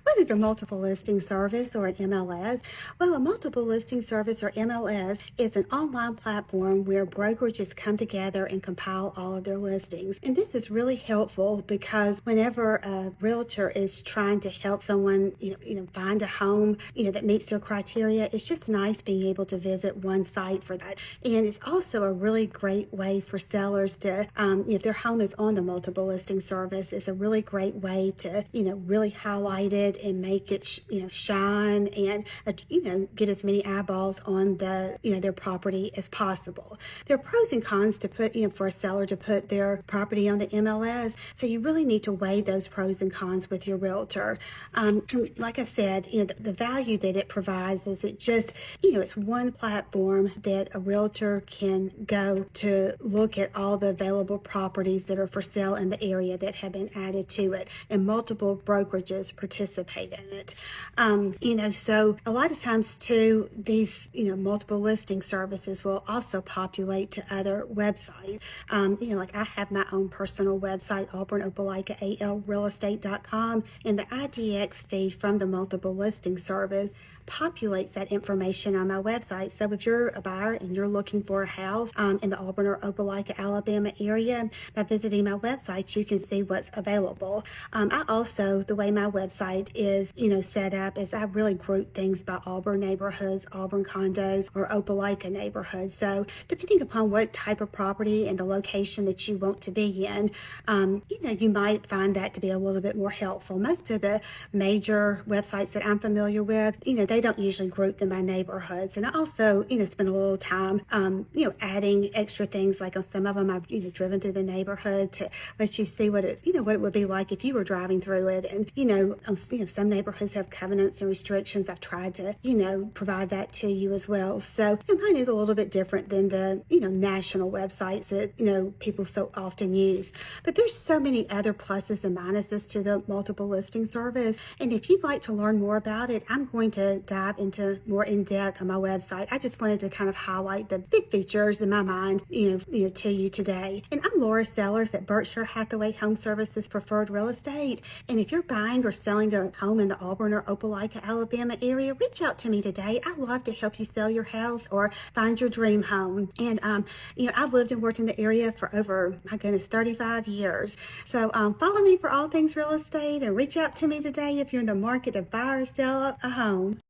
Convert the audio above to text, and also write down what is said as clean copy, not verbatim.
What is a multiple listing service or an MLS? Well, a multiple listing service or MLS is an online platform where brokerages come together and compile all of their listings. And this is really helpful because whenever a realtor is trying to help someone, find a home, that meets their criteria, it's just nice being able to visit one site for that. And it's also a really great way for sellers to, if their home is on the multiple listing service, it's a really great way to, really highlight it and make it shine and get as many eyeballs on their property as possible. There are pros and cons to put for a seller to put their property on the MLS, so you really need to weigh those pros and cons with your realtor. Like I said, the value that it provides is it's one platform that a realtor can go to look at all the available properties that are for sale in the area that have been added to it, and multiple brokerages participate in it. So a lot of times too, these multiple listing services will also populate to other websites. Like I have my own personal website, Auburn and Opelika, ALrealestate.com, and the IDX feed from the multiple listing service populates that information on my website. So if you're a buyer and you're looking for a house in the Auburn or Opelika, Alabama area, by visiting my website, you can see what's available. I also, the way my website is, set up is I really group things by Auburn neighborhoods, Auburn condos, or Opelika neighborhoods. So depending upon what type of property and the location that you want to be in, you might find that to be a little bit more helpful. Most of the major websites that I'm familiar with, they don't usually group them by neighborhoods. And I also, spend a little time, adding extra things. Like on some of them, I've, driven through the neighborhood to let you see what what it would be like if you were driving through it. And, some neighborhoods have covenants and restrictions. I've tried to, provide that to you as well. So mine is a little bit different than the, national websites that, people so often use. But there's so many other pluses and minuses to the multiple listing service. And if you'd like to learn more about it, I'm going to dive into more in depth on my website. I just wanted to kind of highlight the big features in my mind, to you today. And I'm Laura Sellers at Berkshire Hathaway Home Services Preferred Real Estate. And if you're buying or selling a home in the Auburn or Opelika, Alabama area, reach out to me today. I'd love to help you sell your house or find your dream home. And, I've lived and worked in the area for over, my goodness, 35 years. So follow me for all things real estate and reach out to me today if you're in the market to buy or sell a home.